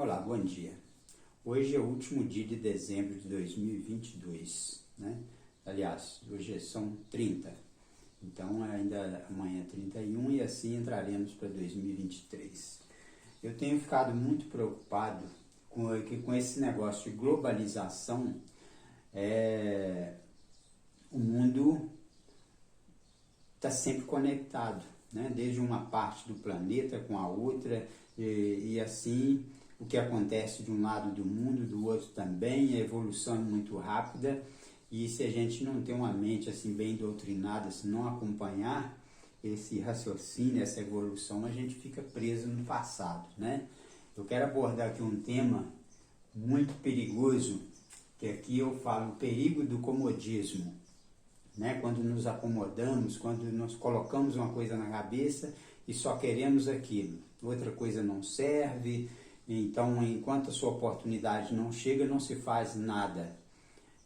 Olá, bom dia. Hoje é o último dia de dezembro de 2022, né? Aliás, hoje são 30, então ainda amanhã é 31 e assim entraremos para 2023. Eu tenho ficado muito preocupado com esse negócio de globalização. O mundo está sempre conectado, né? Desde uma parte do planeta com a outra e assim o que acontece de um lado do mundo, do outro também, a evolução é muito rápida e se a gente não tem uma mente assim bem doutrinada, se não acompanhar esse raciocínio, essa evolução, a gente fica preso no passado, né? Eu quero abordar aqui um tema muito perigoso, que aqui eu falo o perigo do comodismo, né? Quando nos acomodamos, quando nós colocamos uma coisa na cabeça e só queremos aquilo, outra coisa não serve, então enquanto a sua oportunidade não chega, não se faz nada.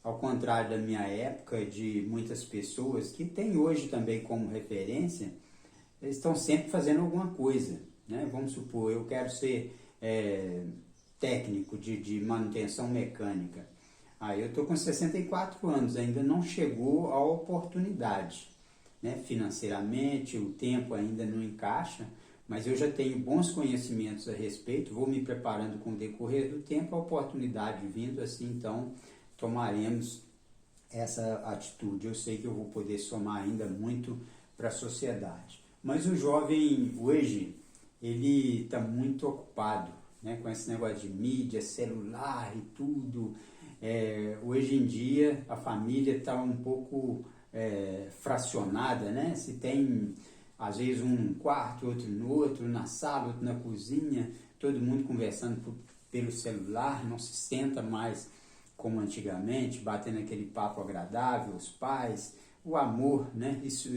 Ao contrário da minha época, de muitas pessoas que tem hoje também como referência, eles estão sempre fazendo alguma coisa, né? Vamos supor, eu quero ser técnico de manutenção mecânica. Eu estou com 64 anos, ainda não chegou a oportunidade, né? Financeiramente, o tempo ainda não encaixa, mas eu já tenho bons conhecimentos a respeito, vou me preparando com o decorrer do tempo, a oportunidade vindo assim, então tomaremos essa atitude. Eu sei que eu vou poder somar ainda muito para a sociedade. Mas o jovem hoje, ele está muito ocupado, né, com esse negócio de mídia, celular e tudo. Hoje em dia a família está um pouco fracionada, né? Se tem às vezes um no quarto, outro no outro, na sala, outro na cozinha, todo mundo conversando pelo celular, não se senta mais como antigamente, batendo aquele papo agradável, os pais, o amor, né? Isso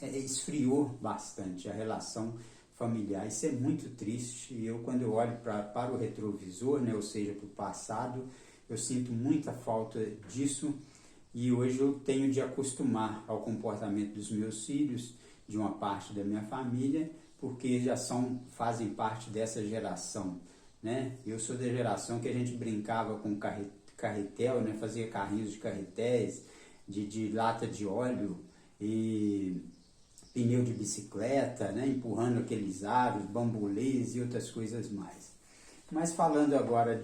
esfriou bastante a relação familiar. Isso é muito triste e quando eu olho para o retrovisor, né? Ou seja, para o passado, eu sinto muita falta disso e hoje eu tenho de acostumar ao comportamento dos meus filhos, de uma parte da minha família, porque já fazem parte dessa geração, né? Eu sou da geração que a gente brincava com carretel, né? Fazia carrinhos de carretéis, de lata de óleo e pneu de bicicleta, né? Empurrando aqueles aros, bambolês e outras coisas mais. Mas falando agora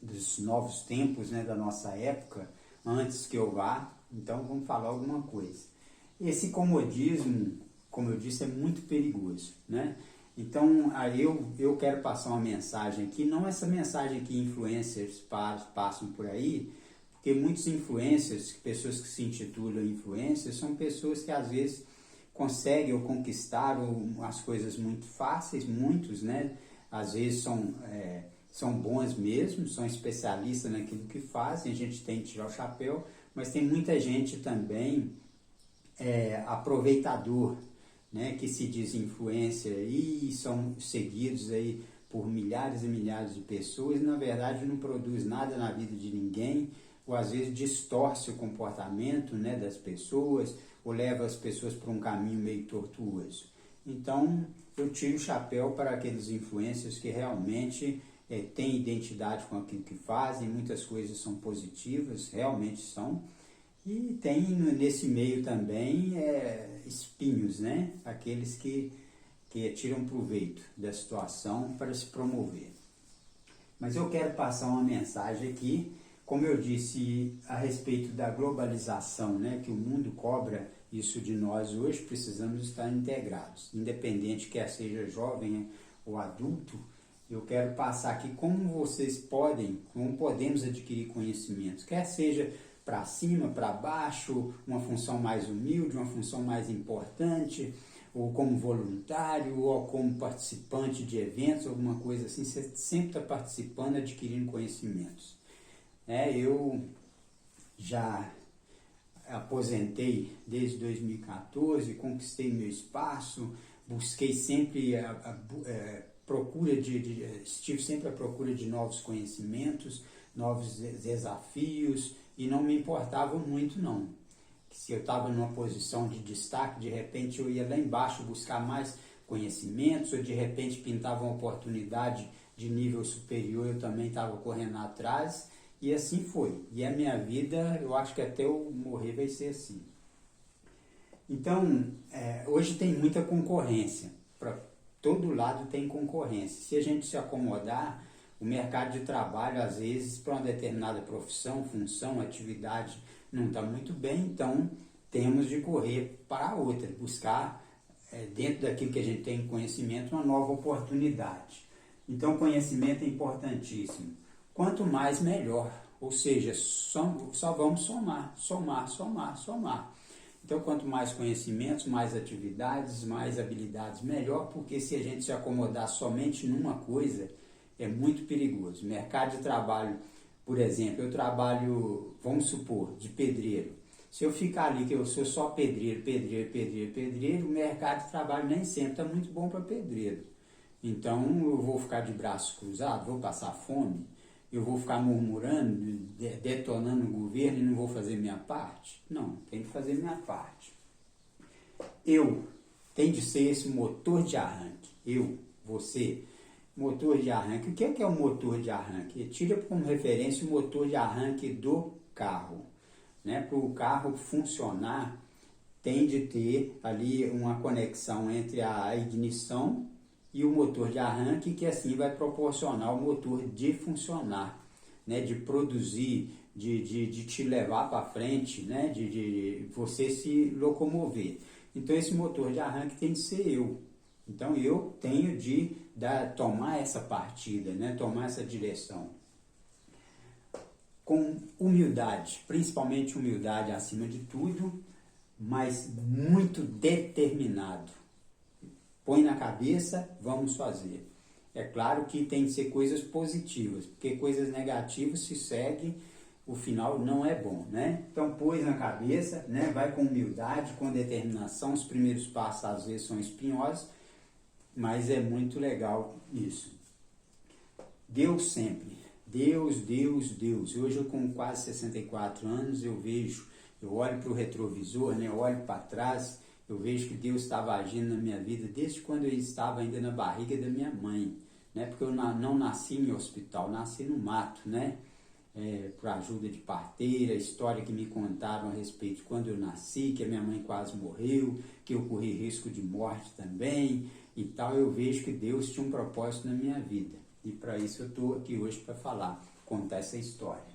dos novos tempos, né? Da nossa época, antes que eu vá, então vamos falar alguma coisa. Esse comodismo, como eu disse, é muito perigoso, né? Então, eu quero passar uma mensagem aqui, não essa mensagem que influencers passam por aí, porque muitos influencers, pessoas que se intitulam influencers, são pessoas que às vezes conseguem ou conquistaram as coisas muito fáceis, muitos, né? Às vezes são bons mesmo, são especialistas naquilo que fazem, a gente tem que tirar o chapéu, mas tem muita gente também aproveitador, né, que se diz influencer e são seguidos aí por milhares e milhares de pessoas e na verdade não produz nada na vida de ninguém, ou às vezes distorce o comportamento, né, das pessoas, ou leva as pessoas para um caminho meio tortuoso. Então eu tiro o chapéu para aqueles influencers que realmente têm identidade com aquilo que fazem, muitas coisas são positivas, realmente são. E tem nesse meio também espinhos, né? Aqueles que tiram proveito da situação para se promover. Mas eu quero passar uma mensagem aqui, como eu disse, a respeito da globalização, né? Que o mundo cobra isso de nós hoje, precisamos estar integrados. Independente quer seja jovem ou adulto, eu quero passar aqui como podemos adquirir conhecimentos, quer seja para cima, para baixo, uma função mais humilde, uma função mais importante, ou como voluntário, ou como participante de eventos, alguma coisa assim, você sempre está participando, adquirindo conhecimentos. Eu já aposentei desde 2014, conquistei meu espaço, busquei sempre estive sempre à procura de novos conhecimentos, novos desafios, e não me importava muito não. Se eu estava numa posição de destaque, de repente eu ia lá embaixo buscar mais conhecimentos, ou de repente pintava uma oportunidade de nível superior eu também estava correndo atrás, e assim foi. E a minha vida, eu acho que até eu morrer vai ser assim. Então, hoje tem muita concorrência, para todo lado tem concorrência. Se a gente se acomodar, o mercado de trabalho, às vezes, para uma determinada profissão, função, atividade, não está muito bem, então temos de correr para outra, buscar, dentro daquilo que a gente tem conhecimento, uma nova oportunidade. Então, conhecimento é importantíssimo. Quanto mais, melhor. Ou seja, só vamos somar. Então, quanto mais conhecimentos, mais atividades, mais habilidades, melhor, porque se a gente se acomodar somente numa coisa, é muito perigoso. Mercado de trabalho, por exemplo, eu trabalho, vamos supor, de pedreiro. Se eu ficar ali, que eu sou só pedreiro, o mercado de trabalho nem sempre está muito bom para pedreiro. Então, eu vou ficar de braços cruzados, vou passar fome, eu vou ficar murmurando, detonando o governo e não vou fazer minha parte? Não, tem que fazer minha parte. Eu tenho de ser esse motor de arranque. Você, motor de arranque. O que é o motor de arranque? Tira como referência o motor de arranque do carro. Né? Para o carro funcionar, tem de ter ali uma conexão entre a ignição e o motor de arranque, que assim vai proporcionar o motor de funcionar, né? De produzir, de te levar para frente, né? De você se locomover. Então esse motor de arranque tem de ser eu. Então eu tenho de tomar essa partida, né? Tomar essa direção. Com humildade, principalmente humildade acima de tudo, mas muito determinado. Põe na cabeça, vamos fazer. É claro que tem que ser coisas positivas, porque coisas negativas se segue, o final não é bom, né? Então, pôs na cabeça, né? Vai com humildade, com determinação. Os primeiros passos às vezes são espinhosos, mas é muito legal isso. Deus sempre. Deus. Hoje eu com quase 64 anos, eu olho para o retrovisor, né? Eu olho para trás, eu vejo que Deus estava agindo na minha vida desde quando eu estava ainda na barriga da minha mãe, né? Porque eu não nasci em hospital, nasci no mato, né? Por ajuda de parteira, história que me contaram a respeito de quando eu nasci, que a minha mãe quase morreu, que eu corri risco de morte também e tal. Eu vejo que Deus tinha um propósito na minha vida, e para isso eu estou aqui hoje para contar essa história.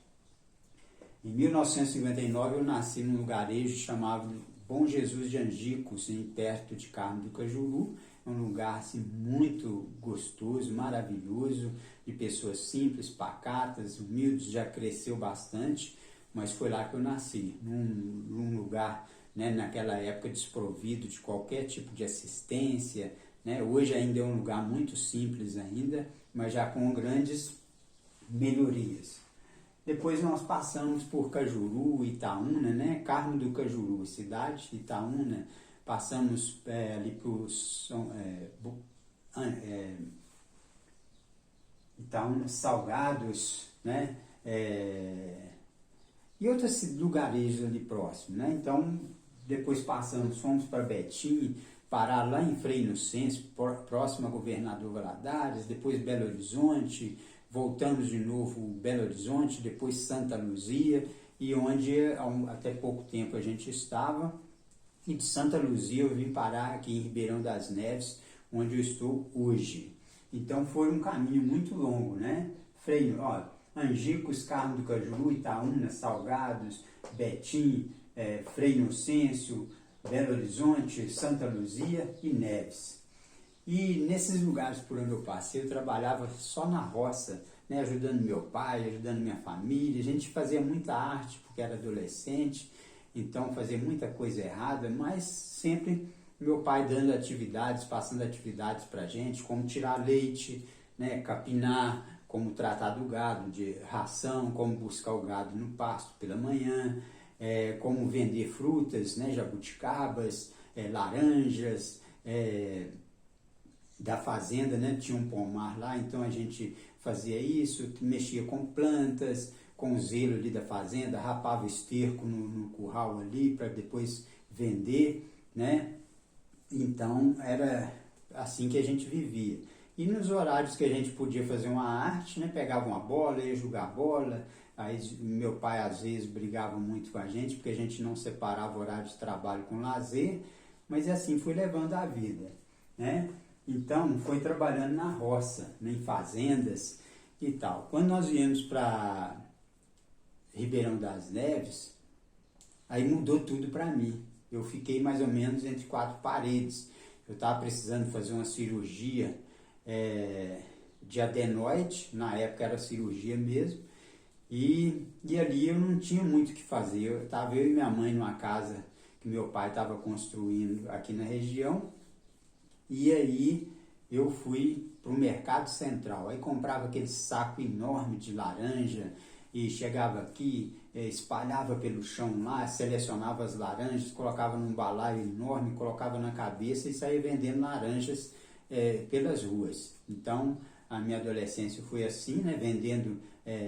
Em 1959 eu nasci num lugarejo chamado Bom Jesus de Angicos, perto de Carmo do Cajuru. É um lugar assim, muito gostoso, maravilhoso, de pessoas simples, pacatas, humildes. Já cresceu bastante, mas foi lá que eu nasci, num lugar, né, naquela época desprovido de qualquer tipo de assistência, né? Hoje ainda é um lugar muito simples ainda, mas já com grandes melhorias. Depois nós passamos por Cajuru, Itaúna, né? Carmo do Cajuru, cidade, Itaúna. Passamos ali para Itaúna, Salgados, né? E outros lugarejos ali próximos, né? Então, depois fomos para Betim, parar lá em Frei Inocêncio, próximo a Governador Valadares, depois Belo Horizonte, voltamos de novo Belo Horizonte, depois Santa Luzia, e onde até pouco tempo a gente estava, e de Santa Luzia eu vim parar aqui em Ribeirão das Neves, onde eu estou hoje. Então foi um caminho muito longo, né? Angicos, Carmo do Cajuru, Itaúna, Salgados, Betim, Frei Inocêncio, Belo Horizonte, Santa Luzia e Neves. E nesses lugares por onde eu passei, eu trabalhava só na roça, né, ajudando meu pai, ajudando minha família. A gente fazia muita arte porque era adolescente, então fazia muita coisa errada, mas sempre meu pai dando atividades, passando atividades para a gente, como tirar leite, né, capinar, como tratar do gado, de ração, como buscar o gado no pasto pela manhã, como vender frutas, né, jabuticabas, laranjas, da fazenda, né? Tinha um pomar lá, então a gente fazia isso, mexia com plantas, com o zelo ali da fazenda, rapava esterco no curral ali para depois vender, né? Então era assim que a gente vivia. E nos horários que a gente podia fazer uma arte, né, pegava uma bola, ia jogar bola. Aí meu pai às vezes brigava muito com a gente, porque a gente não separava o horário de trabalho com lazer, mas assim fui levando a vida, né? Então, foi trabalhando na roça, né, em fazendas e tal. Quando nós viemos para Ribeirão das Neves, aí mudou tudo para mim. Eu fiquei mais ou menos entre quatro paredes. Eu estava precisando fazer uma cirurgia de adenoide, na época era cirurgia mesmo, e ali eu não tinha muito o que fazer. Eu e minha mãe numa casa que meu pai estava construindo aqui na região, e aí eu fui para o Mercado Central. Aí comprava aquele saco enorme de laranja e chegava aqui, espalhava pelo chão lá, selecionava as laranjas, colocava num balaio enorme, colocava na cabeça e saía vendendo laranjas pelas ruas. Então, a minha adolescência foi assim, né,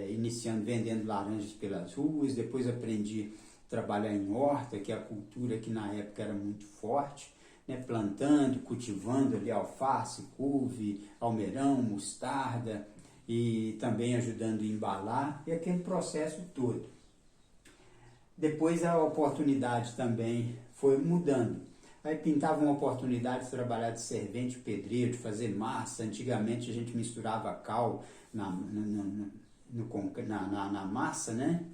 iniciando vendendo laranjas pelas ruas. Depois aprendi a trabalhar em horta, que é a cultura que na época era muito forte, né, plantando, cultivando ali alface, couve, almeirão, mostarda, e também ajudando a embalar, e aquele processo todo. Depois a oportunidade também foi mudando. Aí pintava uma oportunidade de trabalhar de servente pedreiro, de fazer massa. Antigamente a gente misturava cal na massa, né?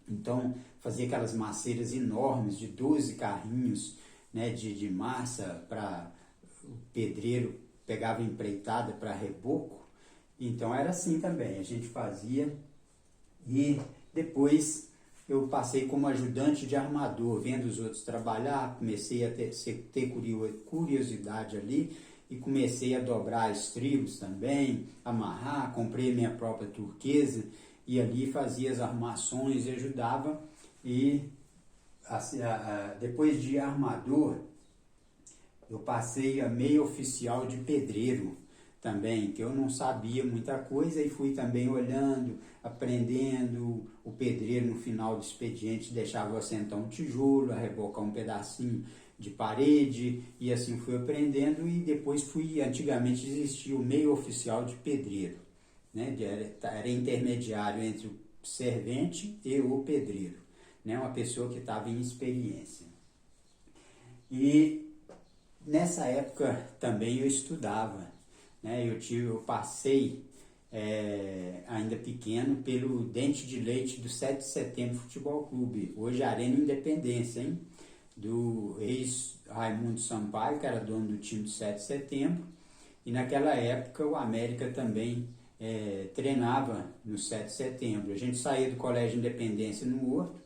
Então fazia aquelas maceiras enormes de 12 carrinhos, né, de massa, para o pedreiro pegava empreitada para reboco. Então era assim também, a gente fazia. E depois eu passei como ajudante de armador, vendo os outros trabalhar, comecei a ter curiosidade ali e comecei a dobrar estribos também, amarrar, comprei a minha própria turquesa e ali fazia as armações e ajudava. E depois de armador, eu passei a meio oficial de pedreiro também, que eu não sabia muita coisa e fui também olhando, aprendendo. O pedreiro no final do expediente deixava eu assentar um tijolo, rebocar um pedacinho de parede, e assim fui aprendendo. E depois antigamente existia o meio oficial de pedreiro, né? Era intermediário entre o servente e o pedreiro, né? Uma pessoa que estava em experiência. E nessa época também eu estudava, né? Eu passei, ainda pequeno, pelo Dente de Leite do 7 de Setembro Futebol Clube, hoje Arena Independência, hein? Do ex-Raimundo Sampaio, que era dono do time do 7 de Setembro, e naquela época o América também treinava no 7 de Setembro. A gente saía do Colégio Independência no Horto,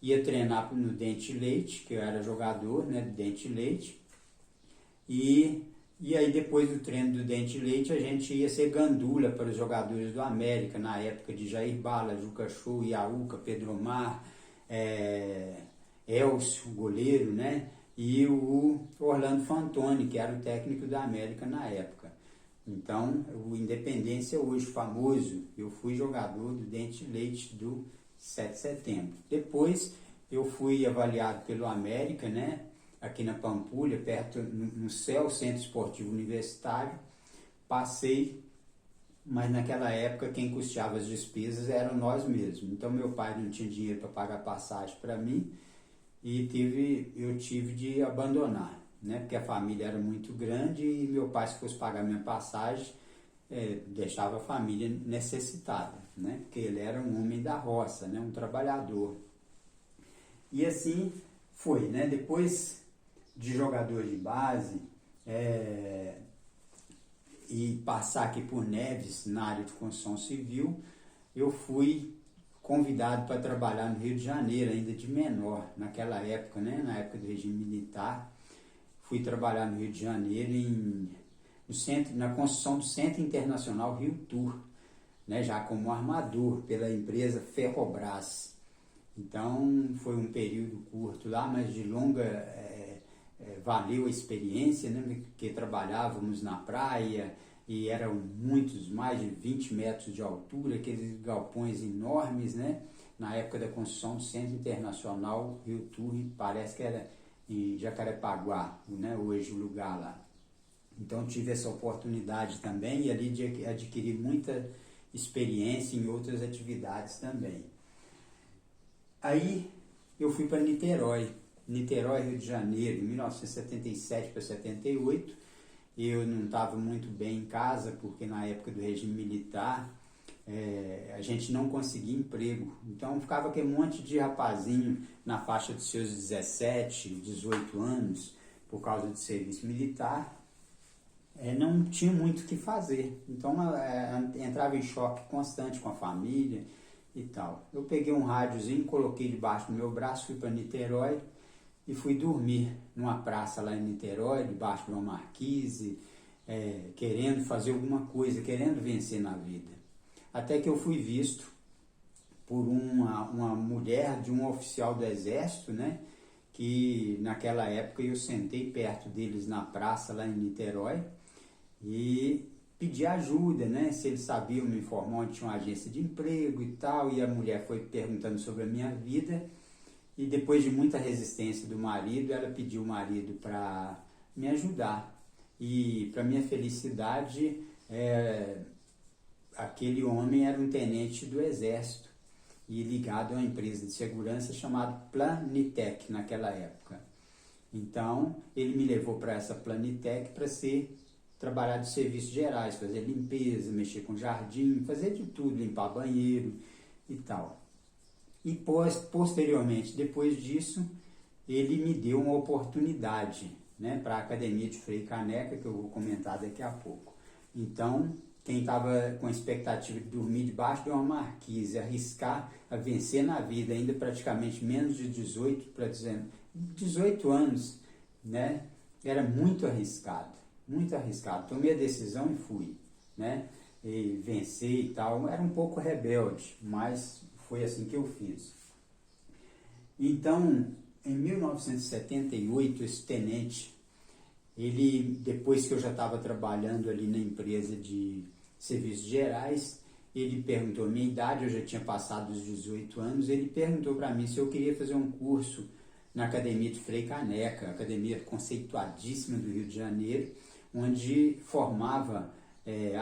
ia treinar no Dente de Leite, que eu era jogador, né, do Dente de Leite, e aí depois do treino do Dente de Leite a gente ia ser gandula para os jogadores do América, na época de Jair Bala, Juca Show, Iaúca, Pedro Omar, Elcio, goleiro, né, e o Orlando Fantoni, que era o técnico da América na época. Então, o Independência hoje famoso, eu fui jogador do Dente de Leite do 7 de Setembro. Depois eu fui avaliado pelo América, né, aqui na Pampulha, perto, no CEL, Centro Esportivo Universitário. Passei, mas naquela época quem custeava as despesas eram nós mesmos. Então meu pai não tinha dinheiro para pagar passagem para mim e eu tive de abandonar, né, porque a família era muito grande e meu pai, se fosse pagar minha passagem, deixava a família necessitada, né, porque ele era um homem da roça, né, um trabalhador. E assim foi, né, depois de jogador de base e passar aqui por Neves, na área de construção civil, eu fui convidado para trabalhar no Rio de Janeiro, ainda de menor, naquela época, né, na época do regime militar. Fui trabalhar no Rio de Janeiro na construção do Centro Internacional Rio Tour, né, já como armador pela empresa Ferrobras. Então foi um período curto lá, mas de longa valeu a experiência, né, porque trabalhávamos na praia e eram muitos, mais de 20 metros de altura, aqueles galpões enormes, né, na época da construção do Centro Internacional Rio Tour, parece que era em Jacarepaguá, né, hoje o lugar lá. Então tive essa oportunidade também e ali de adquirir muita experiência em outras atividades também. Aí eu fui para Niterói, Rio de Janeiro, em 1977 para 78. Eu não estava muito bem em casa, porque na época do regime militar a gente não conseguia emprego. Então ficava aquele monte de rapazinho na faixa dos seus 17, 18 anos, por causa do serviço militar, não tinha muito o que fazer. Então entrava em choque constante com a família e tal. Eu peguei um rádiozinho, coloquei debaixo do meu braço, fui para Niterói e fui dormir numa praça lá em Niterói, debaixo de uma marquise, querendo fazer alguma coisa, querendo vencer na vida. Até que eu fui visto por uma mulher de um oficial do exército, né? Que naquela época eu sentei perto deles na praça lá em Niterói e pedi ajuda, né? Se eles sabiam me informar onde tinha uma agência de emprego e tal, e a mulher foi perguntando sobre a minha vida, e depois de muita resistência do marido, ela pediu o marido para me ajudar. E para minha felicidade, aquele homem era um tenente do exército e ligado a uma empresa de segurança chamada Planitec naquela época. Então ele me levou para essa Planitec para trabalhar de serviços gerais, fazer limpeza, mexer com jardim, fazer de tudo, limpar banheiro e tal. E posteriormente, depois disso, ele me deu uma oportunidade, né, para a Academia de Frei Caneca, que eu vou comentar daqui a pouco. Então, quem estava com a expectativa de dormir debaixo de uma marquise, arriscar a vencer na vida, ainda praticamente menos de 18 anos, né, era muito arriscado, muito arriscado. Tomei a decisão e fui, né, e vencer e tal. Era um pouco rebelde, mas foi assim que eu fiz. Então, em 1978, esse tenente, ele, depois que eu já estava trabalhando ali na empresa de serviços gerais, ele perguntou a minha idade, eu já tinha passado os 18 anos, ele perguntou para mim se eu queria fazer um curso na Academia de Frei Caneca, academia conceituadíssima do Rio de Janeiro, onde formava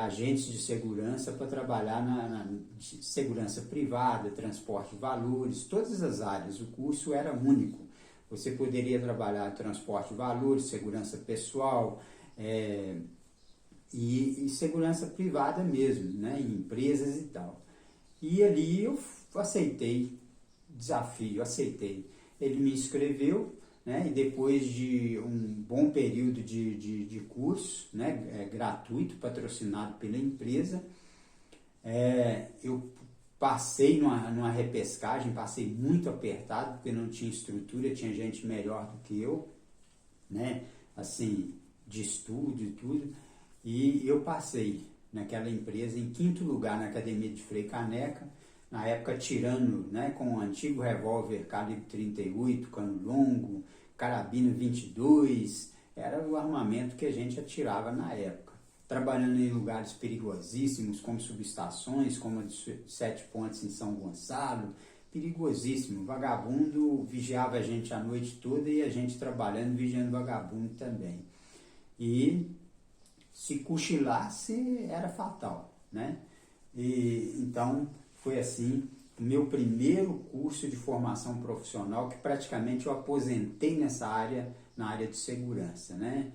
agentes de segurança para trabalhar na segurança privada, transporte de valores, todas as áreas. O curso era único. Você poderia trabalhar transporte de valores, segurança pessoal e segurança privada mesmo, né, em empresas e tal. E ali eu aceitei desafio, aceitei. Ele me inscreveu, né, e depois de um bom período de curso, né, gratuito, patrocinado pela empresa, eu passei numa repescagem, passei muito apertado, porque não tinha estrutura, tinha gente melhor do que eu, né, assim, de estudo e tudo, e eu passei naquela empresa em 5º lugar na Academia de Frei Caneca, na época tirando, né, com o antigo revólver calibre 38, cano longo, carabina 22, era o armamento que a gente atirava na época. Trabalhando em lugares perigosíssimos, como subestações, como a de 7 Pontes em São Gonçalo, perigosíssimo. Vagabundo vigiava a gente a noite toda e a gente trabalhando, vigiando vagabundo também. E se cochilasse, era fatal, né? E então foi assim o meu primeiro curso de formação profissional, que praticamente eu aposentei nessa área, na área de segurança, né?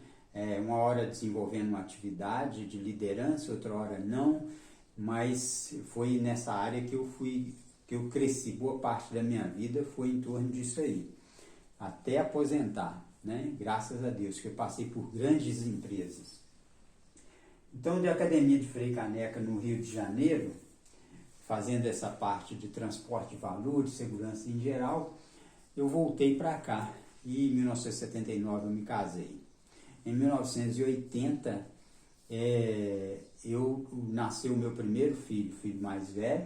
Uma hora desenvolvendo uma atividade de liderança, outra hora não, mas foi nessa área que eu cresci. Boa parte da minha vida foi em torno disso aí, até aposentar, né? Graças a Deus, que eu passei por grandes empresas. Então, da Academia de Frei Caneca no Rio de Janeiro, fazendo essa parte de transporte de valores, segurança em geral, eu voltei para cá e em 1979 eu me casei. Em 1980 nasceu o meu primeiro filho, filho mais velho,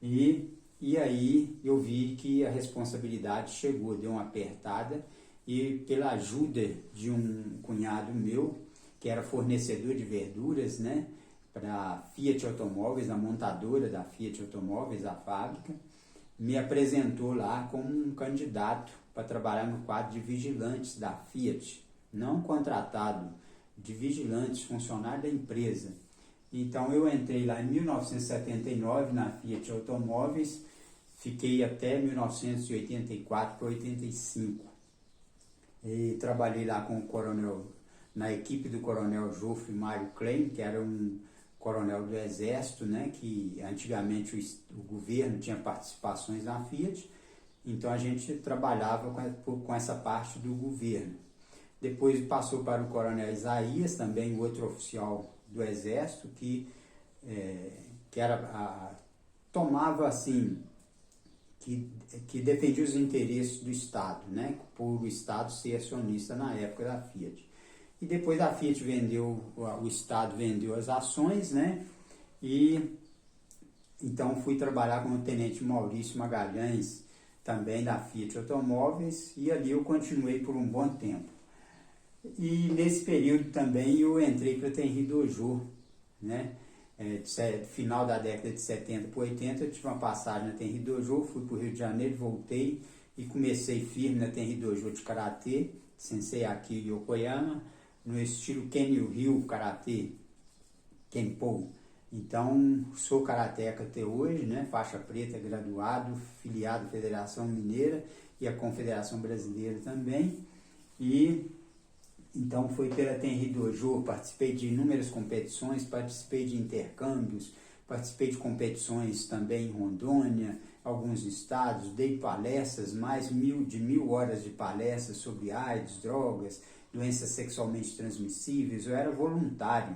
e aí eu vi que a responsabilidade chegou, deu uma apertada, e pela ajuda de um cunhado meu, que era fornecedor de verduras, né, para Fiat Automóveis, a montadora da Fiat Automóveis, a fábrica, me apresentou lá como um candidato para trabalhar no quadro de vigilantes da Fiat, não contratado de vigilantes, funcionário da empresa. Então eu entrei lá em 1979 na Fiat Automóveis, fiquei até 1984 para 85. E trabalhei lá com o coronel, na equipe do coronel Jofre Mário Klein, que era um coronel do Exército, né, que antigamente o governo tinha participações na Fiat, então a gente trabalhava com essa parte do governo. Depois passou para o coronel Isaías, também outro oficial do Exército, que tomava assim, que defendia os interesses do Estado, né, por o Estado ser acionista na época da Fiat. E depois a Fiat vendeu, o Estado vendeu as ações, né, e então fui trabalhar com o tenente Maurício Magalhães, também da Fiat Automóveis, e ali eu continuei por um bom tempo. E nesse período também eu entrei para a Tenri Dojo, né, final da década de 70 para 80, eu tive uma passagem na Tenri Dojo, fui para o Rio de Janeiro, voltei e comecei firme na Tenri Dojo de Karatê, Sensei Akio Yokoyama, no estilo Kenryu Karatê, Kenpo. Então, sou karateca até hoje, né? Faixa preta, graduado, filiado à Federação Mineira e à Confederação Brasileira também. E então foi pela Tenri Dojo, participei de inúmeras competições, participei de intercâmbios, participei de competições também em Rondônia, alguns estados, dei palestras, mais de 1000 horas de palestras sobre AIDS, drogas, doenças sexualmente transmissíveis. Eu era voluntário,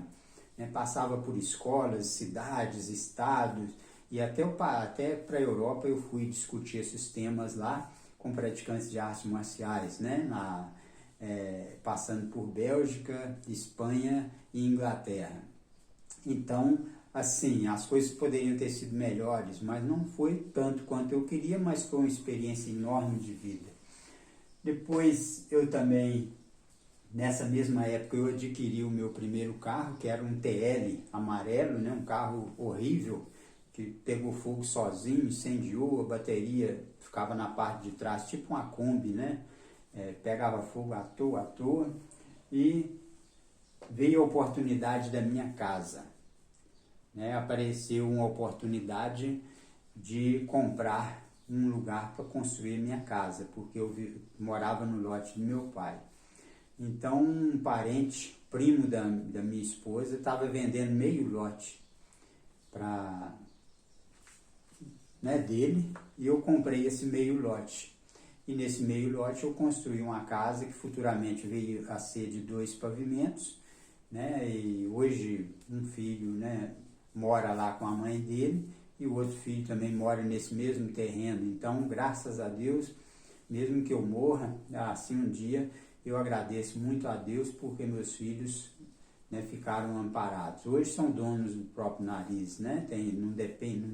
né? Passava por escolas, cidades, estados, e até para a Europa eu fui discutir esses temas lá com praticantes de artes marciais, né? Passando por Bélgica, Espanha e Inglaterra. Então, assim, as coisas poderiam ter sido melhores, mas não foi tanto quanto eu queria, mas foi uma experiência enorme de vida. Depois eu também, nessa mesma época, eu adquiri o meu primeiro carro, que era um TL amarelo, né? Um carro horrível, que pegou fogo sozinho, incendiou, a bateria ficava na parte de trás, tipo uma Kombi, né? Pegava fogo à toa, e veio a oportunidade da minha casa, né? Apareceu uma oportunidade de comprar um lugar para construir minha casa, porque eu morava no lote do meu pai. Então, um parente, primo da minha esposa, estava vendendo meio lote dele, e eu comprei esse meio lote. E nesse meio lote eu construí uma casa que futuramente veio a ser de 2 pavimentos, né? E hoje um filho, né, mora lá com a mãe dele, e o outro filho também mora nesse mesmo terreno. Então, graças a Deus, mesmo que eu morra, assim um dia, eu agradeço muito a Deus porque meus filhos, né, ficaram amparados. Hoje são donos do próprio nariz, né? Não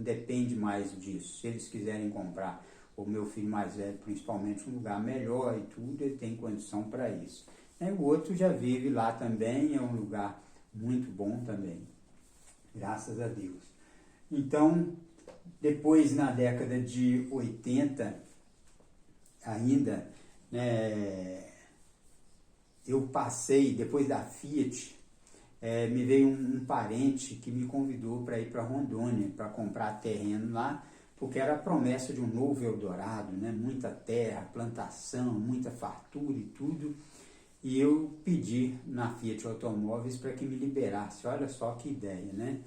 depende mais disso. Se eles quiserem comprar, o meu filho mais velho, principalmente, um lugar melhor e tudo, ele tem condição para isso. O outro já vive lá também, é um lugar muito bom também, graças a Deus. Então, depois, na década de 80, ainda, né, eu passei, depois da Fiat, me veio um parente que me convidou para ir para Rondônia, para comprar terreno lá, porque era a promessa de um novo Eldorado, né? Muita terra, plantação, muita fartura e tudo. E eu pedi na Fiat Automóveis para que me liberasse. Olha só que ideia, né?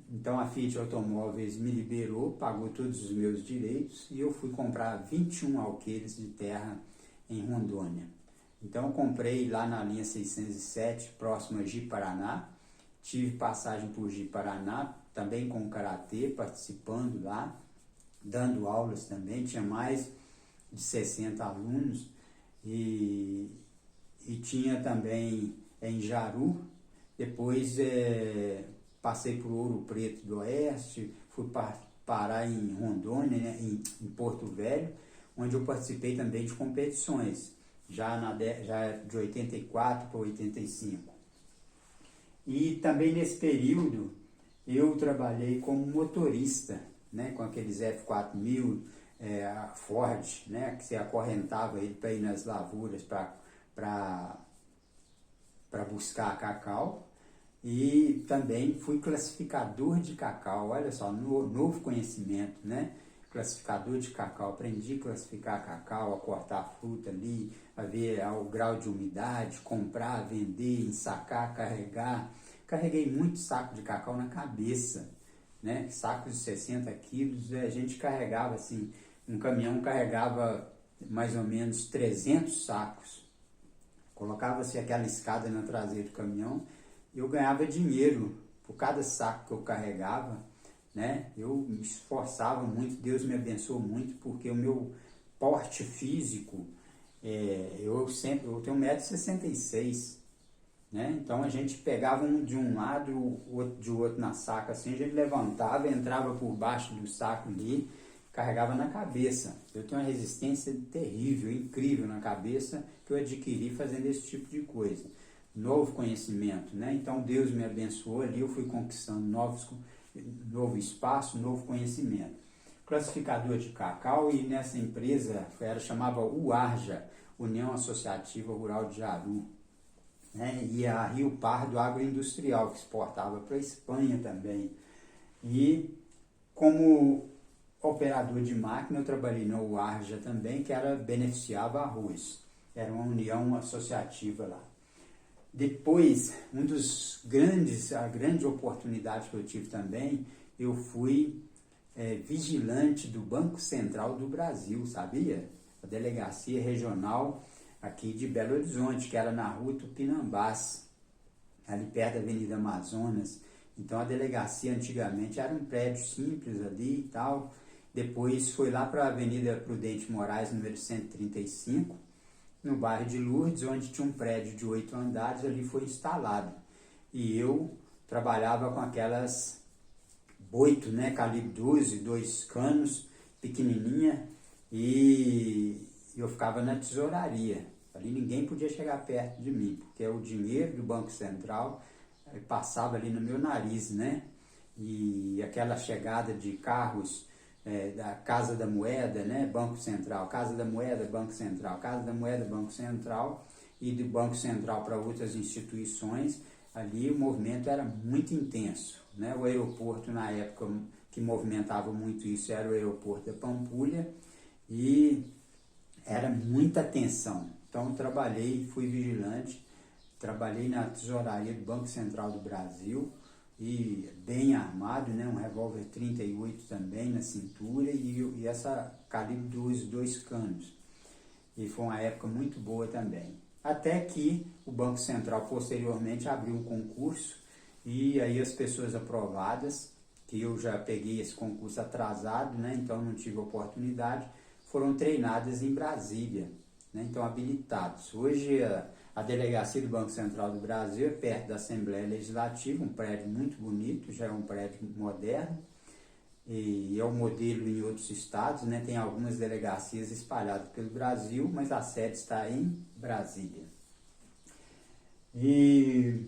Então a Fiat Automóveis me liberou, pagou todos os meus direitos, e eu fui comprar 21 alqueires de terra em Rondônia. Então eu comprei lá na linha 607, próximo a Ji-Paraná. Tive passagem por Ji-Paraná, também com karatê, participando lá, dando aulas também. Tinha mais de 60 alunos, e tinha também em Jaru. Depois passei por Ouro Preto do Oeste, fui parar em Rondônia, né, em Porto Velho, onde eu participei também de competições, já de 84 para 85. E também nesse período eu trabalhei como motorista, né, com aqueles F4000, Ford, né, que você acorrentava ele para ir nas lavouras para buscar cacau e também fui classificador de cacau. Olha só, novo conhecimento, né? Classificador de cacau, aprendi a classificar cacau, a cortar a fruta ali, a ver o grau de umidade, comprar, vender, ensacar, carregar. Carreguei muito saco de cacau na cabeça, né? Sacos de 60 quilos, a gente carregava assim, um caminhão carregava mais ou menos 300 sacos. Colocava-se aquela escada na traseira do caminhão e eu ganhava dinheiro por cada saco que eu carregava, né? Eu me esforçava muito, Deus me abençoou muito, porque o meu porte físico, eu tenho 1,66 m, né? Então a gente pegava um de um lado, o outro de outro na saca, assim, a gente levantava, entrava por baixo do saco ali, carregava na cabeça. Eu tenho uma resistência terrível, incrível na cabeça, que eu adquiri fazendo esse tipo de coisa. Novo conhecimento, né? Então Deus me abençoou ali, eu fui conquistando novo espaço, novo conhecimento. Classificador de cacau, e nessa empresa chamava UARJA, União Associativa Rural de Jaru, né? E a Rio Pardo Agroindustrial, que exportava para a Espanha também. E como operador de máquina, eu trabalhei na UARJA também, que beneficiava arroz. Era uma união associativa lá. Depois, a grande oportunidade que eu tive também, eu fui vigilante do Banco Central do Brasil, sabia? A delegacia regional aqui de Belo Horizonte, que era na rua Tupinambás, ali perto da Avenida Amazonas. Então a delegacia antigamente era um prédio simples ali e tal. Depois foi lá para a Avenida Prudente Moraes, número 135, no bairro de Lourdes, onde tinha um prédio de 8 andares, ali foi instalado. E eu trabalhava com aquelas boito, né, calibre 12, 2 canos, pequenininha, e eu ficava na tesouraria. Ali ninguém podia chegar perto de mim, porque o dinheiro do Banco Central passava ali no meu nariz, né? E aquela chegada de carros da Casa da Moeda, né? Banco Central, Casa da Moeda, Banco Central, Casa da Moeda, Banco Central, e do Banco Central para outras instituições, ali o movimento era muito intenso, né? O aeroporto, na época, que movimentava muito isso, era o aeroporto da Pampulha, e era muita tensão. Então eu trabalhei, fui vigilante, trabalhei na tesouraria do Banco Central do Brasil, e bem armado, né? Um revólver 38 também na cintura, e essa calibre 12, 2 canos. E foi uma época muito boa também. Até que o Banco Central posteriormente abriu um concurso, e aí as pessoas aprovadas, que eu já peguei esse concurso atrasado, né? Então não tive oportunidade, foram treinadas em Brasília, né? Então habilitados. Hoje a delegacia do Banco Central do Brasil é perto da Assembleia Legislativa, um prédio muito bonito, já é um prédio moderno, e é o modelo em outros estados, né? Tem algumas delegacias espalhadas pelo Brasil, mas a sede está em Brasília. E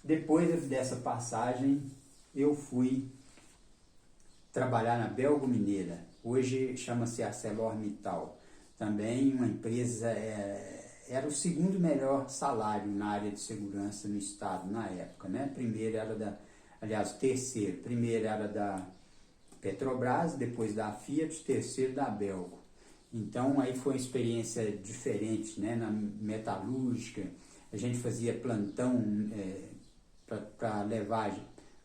depois dessa passagem, eu fui trabalhar na Belgo Mineira, hoje chama-se ArcelorMittal, também uma empresa, era o segundo melhor salário na área de segurança no estado na época, né? O terceiro, primeiro era da Petrobras, depois da Fiat, terceiro da Belgo. Então aí foi uma experiência diferente, né? Na metalúrgica, a gente fazia plantão para levar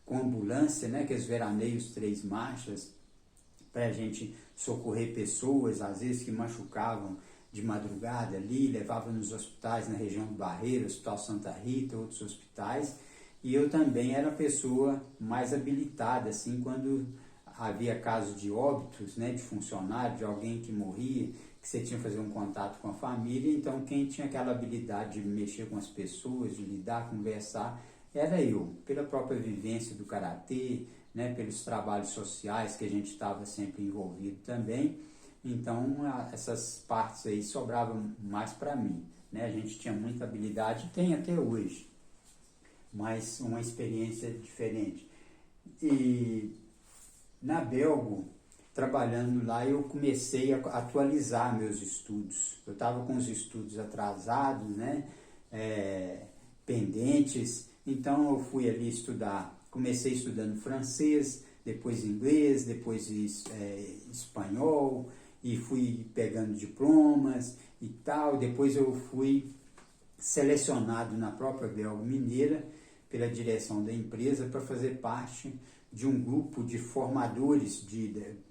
com ambulância, né? Aqueles veraneios 3 marchas, para a gente socorrer pessoas, às vezes que machucavam de madrugada ali, levava nos hospitais na região do Barreiro, Hospital Santa Rita, outros hospitais. E eu também era a pessoa mais habilitada, assim, quando havia casos de óbitos, né, de funcionário, de alguém que morria, que você tinha que fazer um contato com a família. Então quem tinha aquela habilidade de mexer com as pessoas, de lidar, conversar, era eu, pela própria vivência do karatê, né, pelos trabalhos sociais que a gente estava sempre envolvido também. Então essas partes aí sobravam mais para mim, né? A gente tinha muita habilidade, tem até hoje, mas uma experiência diferente. E na Belgo, trabalhando lá, eu comecei a atualizar meus estudos. Eu estava com os estudos atrasados, né? Pendentes, diferentes. Então eu fui ali estudar, comecei estudando francês, depois inglês, depois espanhol, e fui pegando diplomas e tal. Depois eu fui selecionado na própria Belgo Mineira pela direção da empresa para fazer parte de um grupo de formadores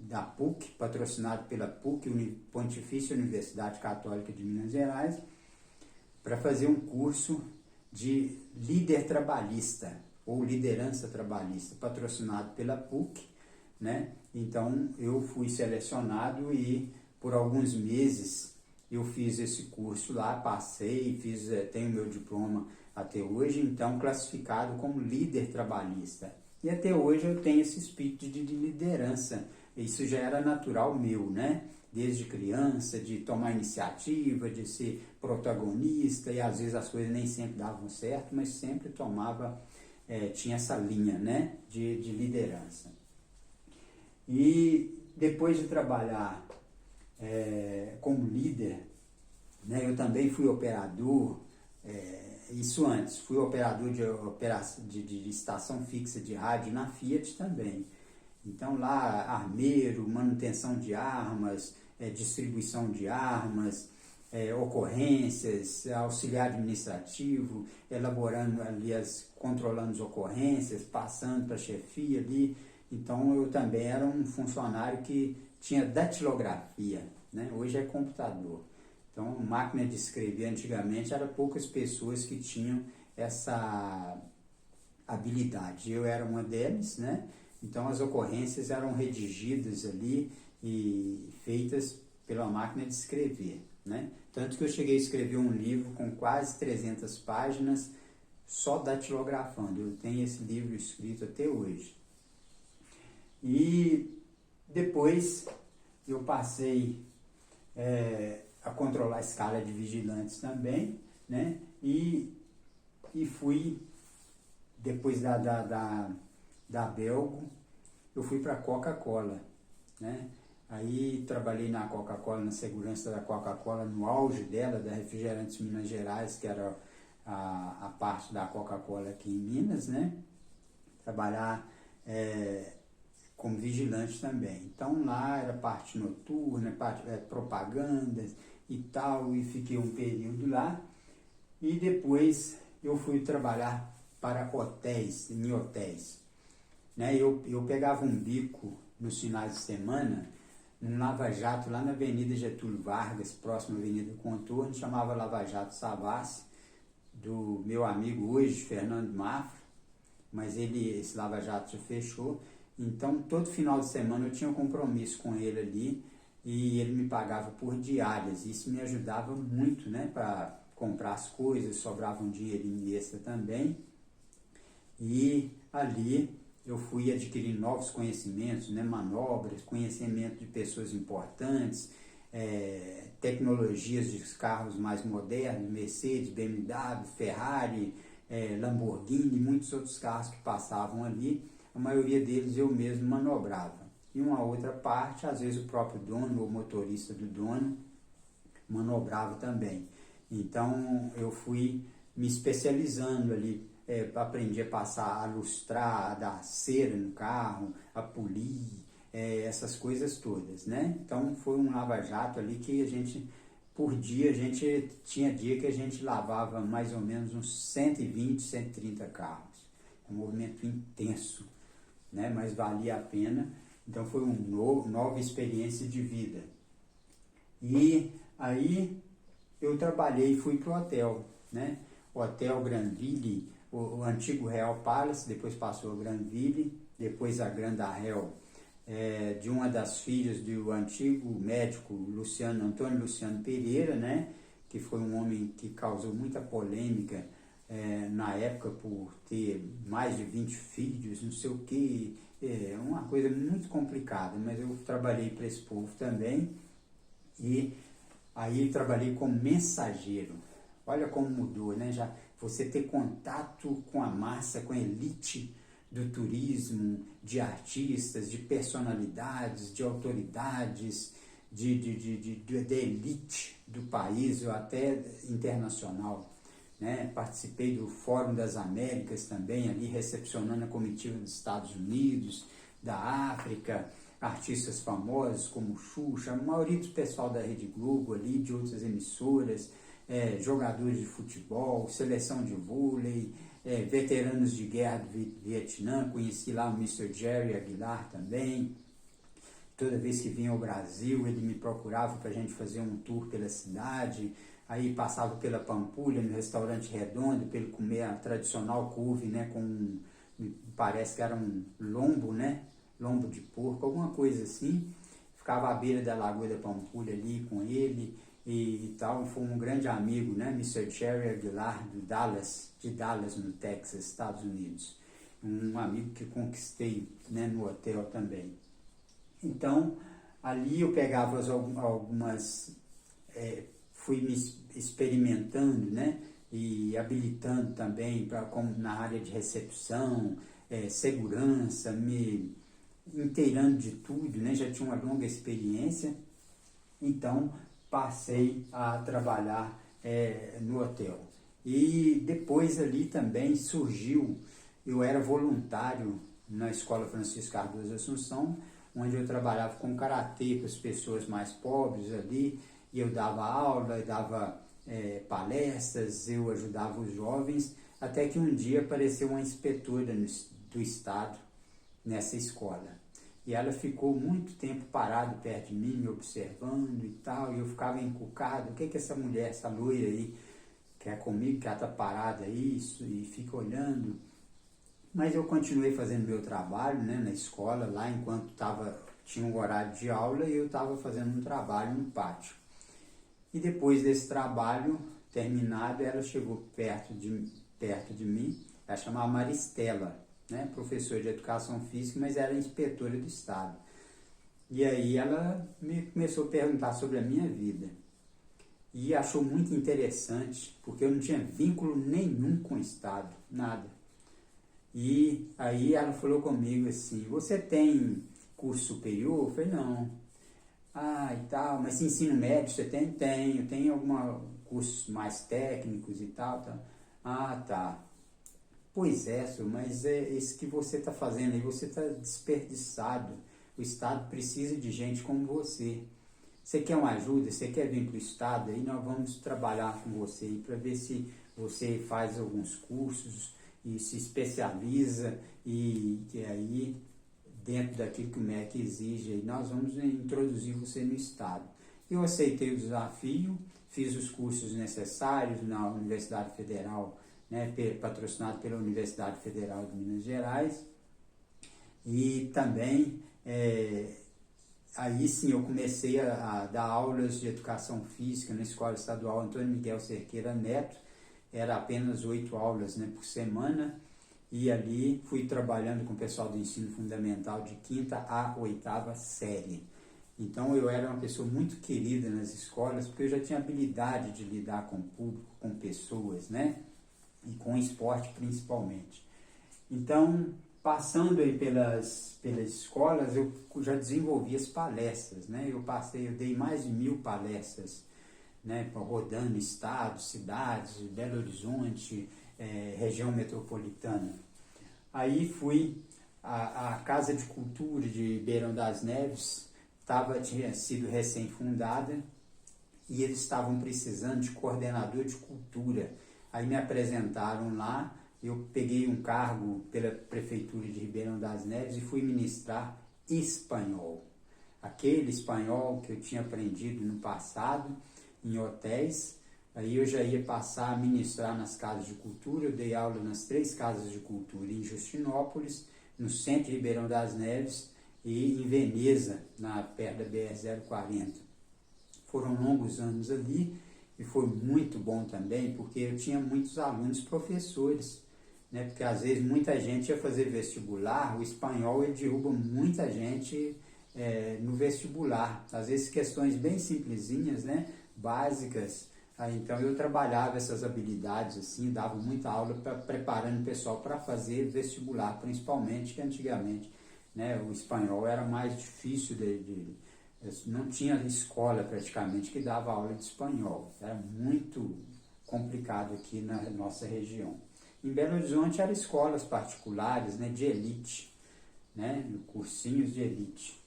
da PUC, patrocinado pela PUC, Pontifícia Universidade Católica de Minas Gerais, para fazer um curso de líder trabalhista ou liderança trabalhista, patrocinado pela PUC, né? Então eu fui selecionado e por alguns meses eu fiz esse curso lá, passei, tenho meu diploma até hoje, então classificado como líder trabalhista. E até hoje eu tenho esse espírito de liderança. Isso já era natural meu, né? Desde criança, de tomar iniciativa, de ser protagonista, e às vezes as coisas nem sempre davam certo, mas sempre tinha essa linha, né? de liderança. E depois de trabalhar como líder, né? Eu também fui operador, isso antes, fui operador de estação fixa de rádio na Fiat também. Então lá, armeiro, manutenção de armas, distribuição de armas, ocorrências, auxiliar administrativo, elaborando ali, controlando as ocorrências, passando para a chefia ali. Então eu também era um funcionário que tinha datilografia, né? Hoje é computador. Então, máquina de escrever antigamente eram poucas pessoas que tinham essa habilidade. Eu era uma delas, né? Então as ocorrências eram redigidas ali e feitas pela máquina de escrever, né? Tanto que eu cheguei a escrever um livro com quase 300 páginas só datilografando. Eu tenho esse livro escrito até hoje. E depois eu passei a controlar a escala de vigilantes também, né? E fui, depois da Belgo, eu fui para a Coca-Cola, né? Aí trabalhei na Coca-Cola, na segurança da Coca-Cola, no auge dela, da Refrigerantes Minas Gerais, que era a parte da Coca-Cola aqui em Minas, né? Trabalhar como vigilante também. Então lá era parte noturna, propaganda e tal, e fiquei um período lá. E depois eu fui trabalhar para hotéis, em hotéis. Né? Eu pegava um bico nos finais de semana, num lava-jato lá na Avenida Getúlio Vargas, próximo à Avenida Contorno, chamava Lava Jato Savassi, do meu amigo hoje, Fernando Mafra, mas esse lava-jato já fechou. Então, todo final de semana eu tinha um compromisso com ele ali e ele me pagava por diárias. Isso me ajudava muito, né, para comprar as coisas, sobrava um dinheirinho extra também. E ali eu fui adquirindo novos conhecimentos, né, manobras, conhecimento de pessoas importantes, tecnologias de carros mais modernos, Mercedes, BMW, Ferrari, Lamborghini, muitos outros carros que passavam ali. A maioria deles eu mesmo manobrava. E uma outra parte, às vezes o próprio dono ou motorista do dono manobrava também. Então eu fui me especializando ali, aprendi a passar, a lustrar, a dar cera no carro, a polir, essas coisas todas, né? Então foi um lava-jato ali que por dia, tinha dia que a gente lavava mais ou menos uns 120, 130 carros. É um movimento intenso, né? Mas valia a pena. Então foi uma nova experiência de vida. E aí eu trabalhei e fui para o hotel, né? O Hotel Granville, o antigo Real Palace, depois passou a Granville, depois a Grand Arrel, de uma das filhas do antigo médico Antônio Luciano Pereira, né? Que foi um homem que causou muita polêmica na época por ter mais de 20 filhos, não sei o que, uma coisa muito complicada, mas eu trabalhei para esse povo também, e aí trabalhei como mensageiro. Olha como mudou, né? Já você ter contato com a massa, com a elite do turismo, de artistas, de personalidades, de autoridades, de elite do país ou até internacional. né? Participei do Fórum das Américas também, ali recepcionando a comitiva dos Estados Unidos, da África, artistas famosos como Xuxa, a maioria do pessoal da Rede Globo ali, de outras emissoras, jogadores de futebol, seleção de vôlei, veteranos de guerra do Vietnã, conheci lá o Mr. Jerry Aguilar também. Toda vez que vinha ao Brasil, ele me procurava para a gente fazer um tour pela cidade, aí passava pela Pampulha, no restaurante Redondo, para ele comer a tradicional couve, né, me parece que era um lombo, né, lombo de porco, alguma coisa assim. Ficava à beira da Lagoa da Pampulha ali com ele e tal. Foi um grande amigo, né, Mr. Jerry Aguilar, de Dallas, no Texas, Estados Unidos. Um amigo que conquistei, né, no hotel também. Então, ali eu pegava algumas, fui me experimentando, né, e habilitando também como na área de recepção, segurança, me inteirando de tudo, né, já tinha uma longa experiência, então passei a trabalhar no hotel. E depois ali também surgiu, eu era voluntário na Escola Francisco Cardoso Assunção, onde eu trabalhava com karatê com as pessoas mais pobres ali, e eu dava aula, eu dava palestras, eu ajudava os jovens, até que um dia apareceu uma inspetora do estado nessa escola. E ela ficou muito tempo parada perto de mim, me observando e tal, e eu ficava encucado, o que essa mulher, essa loira aí, quer comigo, que ela está parada aí, e fica olhando. Mas eu continuei fazendo meu trabalho, né, na escola, lá enquanto tinha um horário de aula e eu estava fazendo um trabalho no pátio. E depois desse trabalho terminado, ela chegou perto de mim, ela chamava Maristela, né, professora de educação física, mas era inspetora do estado. E aí ela começou a perguntar sobre a minha vida. E achou muito interessante, porque eu não tinha vínculo nenhum com o estado, nada. E aí ela falou comigo assim, você tem curso superior? Eu falei, não. Ah, e tal, mas ensino médio você tem? Tenho alguns cursos mais técnicos e tal, tá? Ah, tá. Pois é, senhor, mas isso que você está fazendo aí, você está desperdiçado. O Estado precisa de gente como você. Você quer uma ajuda? Você quer vir para o Estado? Aí nós vamos trabalhar com você para ver se você faz alguns cursos e se especializa e aí dentro daquilo que o MEC exige, aí nós vamos introduzir você no Estado. Eu aceitei o desafio, fiz os cursos necessários na Universidade Federal, né, patrocinado pela Universidade Federal de Minas Gerais, e também aí sim eu comecei a dar aulas de educação física na Escola Estadual Antônio Miguel Cerqueira Neto. Era apenas 8 aulas, né, por semana, e ali fui trabalhando com o pessoal do ensino fundamental de 5ª a 8ª série. Então eu era uma pessoa muito querida nas escolas, porque eu já tinha habilidade de lidar com o público, com pessoas, né, e com esporte principalmente. Então, passando aí pelas escolas, eu já desenvolvi as palestras, né, eu dei mais de 1000 palestras, né, rodando estados, cidades, Belo Horizonte, região metropolitana. Aí fui à Casa de Cultura de Ribeirão das Neves, tinha sido recém-fundada, e eles estavam precisando de coordenador de cultura. Aí me apresentaram lá, eu peguei um cargo pela Prefeitura de Ribeirão das Neves e fui ministrar espanhol. Aquele espanhol que eu tinha aprendido no passado, em hotéis. Aí eu já ia passar a ministrar nas casas de cultura. Eu dei aula nas 3 casas de cultura, em Justinópolis, no centro de Ribeirão das Neves e em Veneza, perto da BR-040. Foram longos anos ali e foi muito bom também, porque eu tinha muitos alunos professores, né? Porque às vezes muita gente ia fazer vestibular, o espanhol ele derruba muita gente no vestibular, às vezes questões bem simplesinhas, né, básicas. Aí, então eu trabalhava essas habilidades assim, dava muita aula preparando o pessoal para fazer vestibular, principalmente que antigamente, né, o espanhol era mais difícil não tinha escola praticamente que dava aula de espanhol, era muito complicado aqui na nossa região. Em Belo Horizonte eram escolas particulares, né, de elite, né, cursinhos de elite.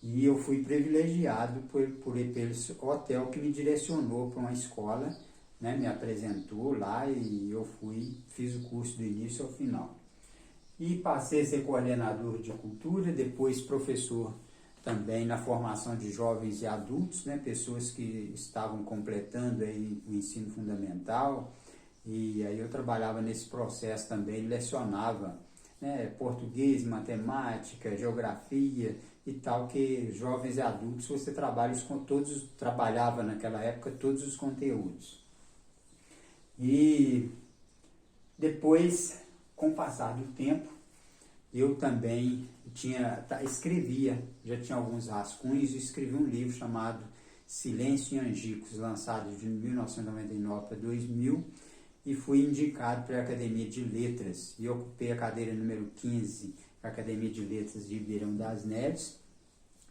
E eu fui privilegiado pelo hotel que me direcionou para uma escola, né, me apresentou lá e eu fiz o curso do início ao final. E passei a ser coordenador de cultura, depois professor também na formação de jovens e adultos, né, pessoas que estavam completando aí o ensino fundamental, e aí eu trabalhava nesse processo também, lecionava, né, português, matemática, geografia e tal, que jovens e adultos você trabalhava naquela época todos os conteúdos. E depois, com o passar do tempo, eu também escrevia, já tinha alguns rascunhos, e escrevi um livro chamado Silêncio em Angicos, lançado de 1999 para 2000, e fui indicado para a Academia de Letras, e ocupei a cadeira número 15 da Academia de Letras de Ribeirão das Neves.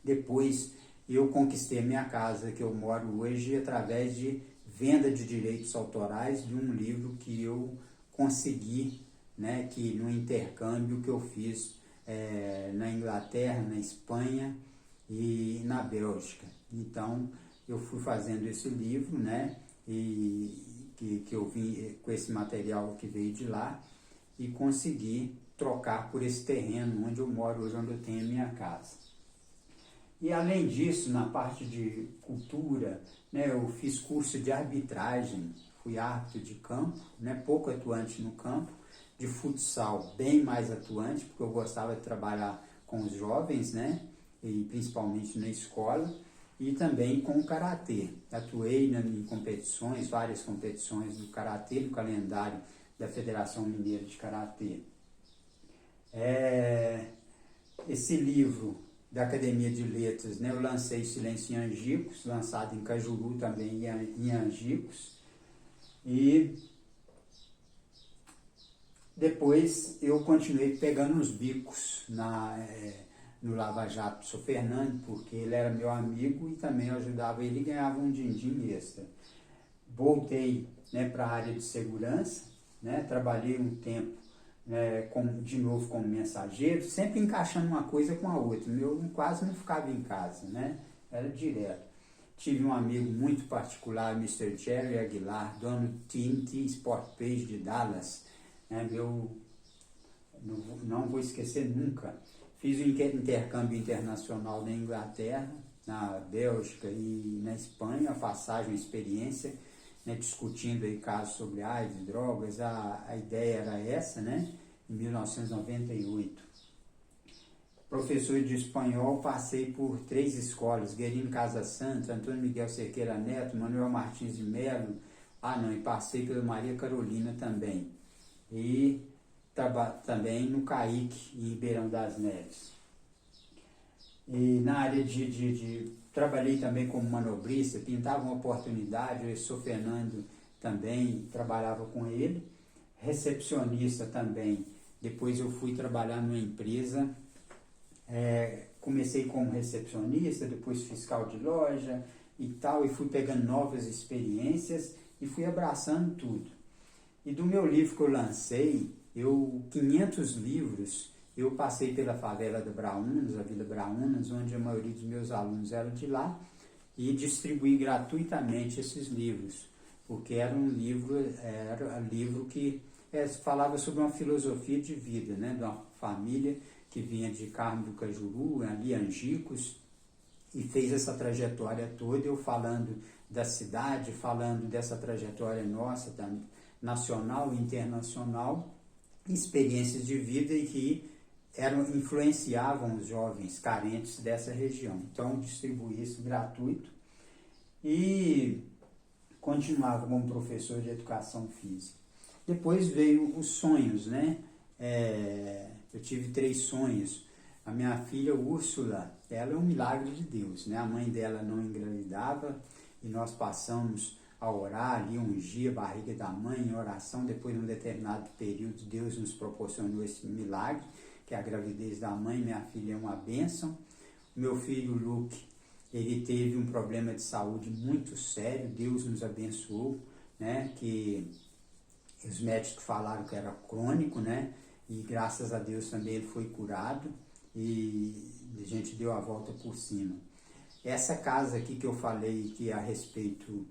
Depois eu conquistei a minha casa, que eu moro hoje, através de venda de direitos autorais de um livro que eu consegui, né, que no intercâmbio que eu fiz na Inglaterra, na Espanha e na Bélgica. Então eu fui fazendo esse livro, né, e que eu vim com esse material que veio de lá e consegui trocar por esse terreno onde eu moro hoje, onde eu tenho a minha casa. E além disso, na parte de cultura, né, eu fiz curso de arbitragem, fui árbitro de campo, né, pouco atuante no campo, de futsal bem mais atuante, porque eu gostava de trabalhar com os jovens, né, e principalmente na escola, e também com o karatê. Atuei em competições, várias competições do karatê, no calendário da Federação Mineira de Karatê. Esse livro da Academia de Letras, né, eu lancei Silêncio em Angicos, lançado em Cajuru também, em Angicos, e depois eu continuei pegando os bicos no Lava Jato do Sr. Fernando, porque ele era meu amigo e também eu ajudava ele e ganhava um din-din extra. Voltei, né, para a área de segurança, né, trabalhei um tempo de novo como mensageiro, sempre encaixando uma coisa com a outra. Eu quase não ficava em casa, né, era direto. Tive um amigo muito particular, Mr. Jerry Aguilar, dono do TNT Sport Page de Dallas, né, não vou esquecer nunca. Fiz um intercâmbio internacional na Inglaterra, na Bélgica e na Espanha, a passagem, a experiência, né, discutindo aí casos sobre AIDS, drogas. A ideia era essa, né, em 1998. Professor de espanhol, passei por 3 escolas, Guerino Casa Santa, Antônio Miguel Cerqueira Neto, Manuel Martins de Melo, e passei pela Maria Carolina também. E também no CAIC, em Ribeirão das Neves. E na área trabalhei também como manobrista, pintava uma oportunidade, o Sr. Fernando também trabalhava com ele, recepcionista também. Depois eu fui trabalhar numa empresa, comecei como recepcionista, depois fiscal de loja e tal, e fui pegando novas experiências e fui abraçando tudo. E do meu livro que eu lancei, 500 livros, eu passei pela favela do Braunas, a Vila Braunas, onde a maioria dos meus alunos eram de lá, e distribuí gratuitamente esses livros, porque era um livro que falava sobre uma filosofia de vida, né, de uma família que vinha de Carmo do Cajuru, ali Angicos, e fez essa trajetória toda, eu falando da cidade, falando dessa trajetória nossa, nacional e internacional, experiências de vida e que influenciavam os jovens carentes dessa região. Então, distribuí isso gratuito e continuava como professor de educação física. Depois veio os sonhos, né? Eu tive 3 sonhos. A minha filha Úrsula, ela é um milagre de Deus, né? A mãe dela não engravidava e nós passamos a orar ali, ungir a barriga da mãe em oração. Depois, num determinado período, Deus nos proporcionou esse milagre, que é a gravidez da mãe. Minha filha é uma bênção. O meu filho Luke, ele teve um problema de saúde muito sério, Deus nos abençoou, né, que os médicos falaram que era crônico, né, e graças a Deus também ele foi curado e a gente deu a volta por cima. Essa casa aqui que eu falei que a respeito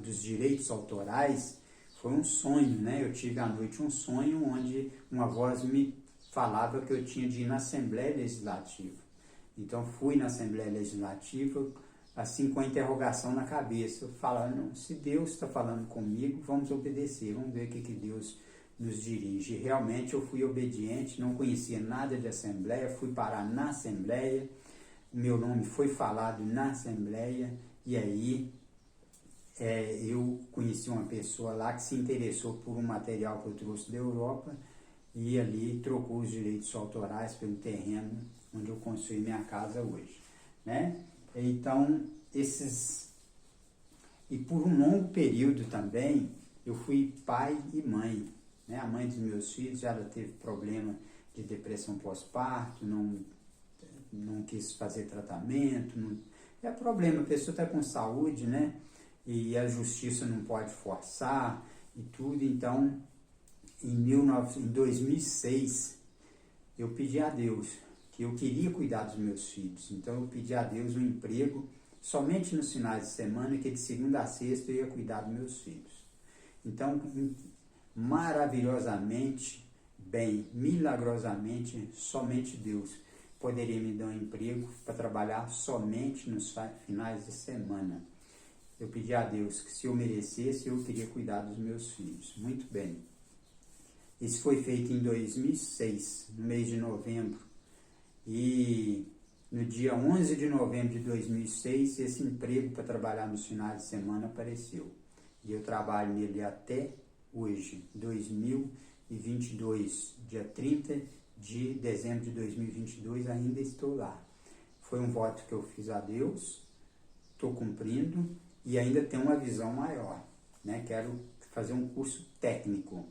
dos direitos autorais, foi um sonho, né? Eu tive à noite um sonho onde uma voz me falava que eu tinha de ir na Assembleia Legislativa. Então fui na Assembleia Legislativa, assim com a interrogação na cabeça, falando, se Deus está falando comigo, vamos obedecer, vamos ver o que Deus nos dirige. E realmente eu fui obediente, não conhecia nada de Assembleia, fui parar na Assembleia, meu nome foi falado na Assembleia, e aí eu conheci uma pessoa lá que se interessou por um material que eu trouxe da Europa e ali trocou os direitos autorais pelo terreno onde eu construí minha casa hoje, né? Então, e por um longo período também, eu fui pai e mãe, né? A mãe dos meus filhos já teve problema de depressão pós-parto, não quis fazer tratamento, é problema, a pessoa está com saúde, né? E a justiça não pode forçar e tudo. Então, em 2006, eu pedi a Deus que eu queria cuidar dos meus filhos. Então, eu pedi a Deus um emprego somente nos finais de semana, que de segunda a sexta eu ia cuidar dos meus filhos. Então, maravilhosamente bem, milagrosamente, somente Deus poderia me dar um emprego para trabalhar somente nos finais de semana. Eu pedi a Deus que se eu merecesse, eu queria cuidar dos meus filhos. Muito bem. Isso foi feito em 2006, no mês de novembro. E no dia 11 de novembro de 2006, esse emprego para trabalhar nos finais de semana apareceu. E eu trabalho nele até hoje, 2022, dia 30 de dezembro de 2022, ainda estou lá. Foi um voto que eu fiz a Deus, estou cumprindo. E ainda tenho uma visão maior, né? Quero fazer um curso técnico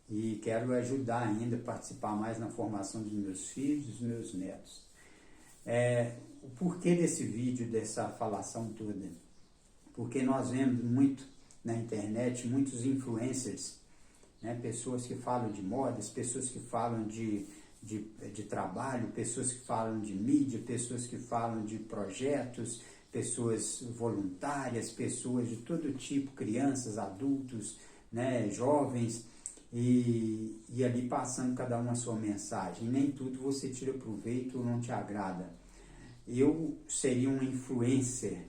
e quero ajudar ainda, participar mais na formação dos meus filhos, dos meus netos. O porquê desse vídeo, dessa falação toda? Porque nós vemos muito na internet, muitos influencers, né? Pessoas que falam de modas, pessoas que falam de trabalho, pessoas que falam de mídia, pessoas que falam de projetos, pessoas voluntárias, pessoas de todo tipo, crianças, adultos, né, jovens, e ali passando cada uma a sua mensagem. Nem tudo você tira proveito ou não te agrada. Eu seria um influencer,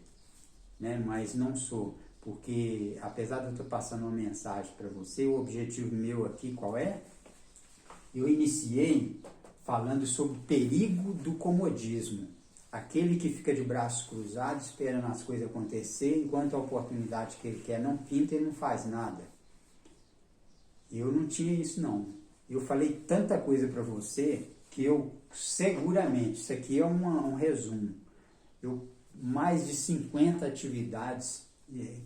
né, mas não sou, porque apesar de eu estar passando uma mensagem para você, o objetivo meu aqui qual é? Eu iniciei falando sobre o perigo do comodismo. Aquele que fica de braços cruzados esperando as coisas acontecer, enquanto a oportunidade que ele quer não pinta, ele não faz nada. Eu não tinha isso não. Eu falei tanta coisa para você que eu seguramente, isso aqui é um resumo, mais de 50 atividades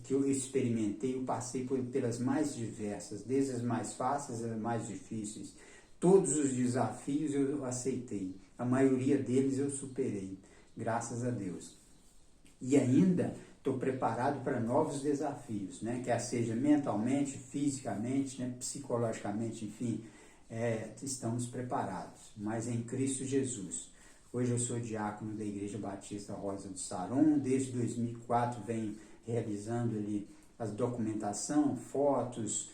que eu experimentei, eu passei pelas mais diversas, desde as mais fáceis às mais difíceis. Todos os desafios eu aceitei, a maioria deles eu superei. Graças a Deus. E ainda estou preparado para novos desafios, né? Quer seja mentalmente, fisicamente, né? Psicologicamente, enfim, estamos preparados. Mas em Cristo Jesus. Hoje eu sou diácono da Igreja Batista Rosa do Saron. Desde 2004 venho realizando ali a documentação, fotos,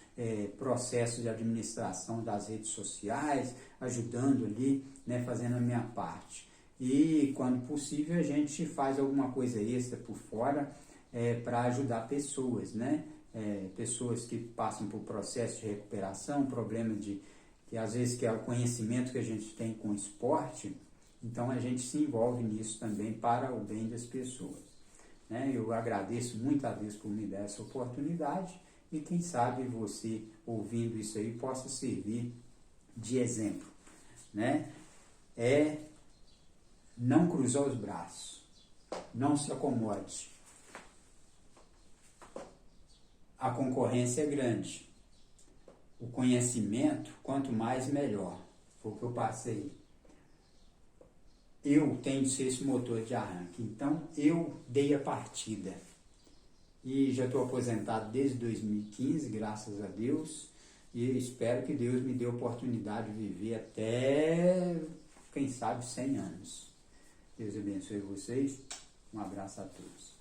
processos de administração das redes sociais, ajudando ali, né? Fazendo a minha parte. E, quando possível, a gente faz alguma coisa extra por fora para ajudar pessoas, né? Pessoas que passam por processo de recuperação, problema que às vezes que é o conhecimento que a gente tem com o esporte, então a gente se envolve nisso também para o bem das pessoas, né? Eu agradeço muito a Deus por me dar essa oportunidade e quem sabe você, ouvindo isso aí, possa servir de exemplo, né? Não cruzar os braços, não se acomode. A concorrência é grande. O conhecimento, quanto mais, melhor. Foi o que eu passei. Eu tenho de ser esse motor de arranque. Então, eu dei a partida. e já estou aposentado desde 2015, graças a Deus, e espero que Deus me dê a oportunidade de viver até, quem sabe, 100 anos. Deus abençoe vocês. Um abraço a todos.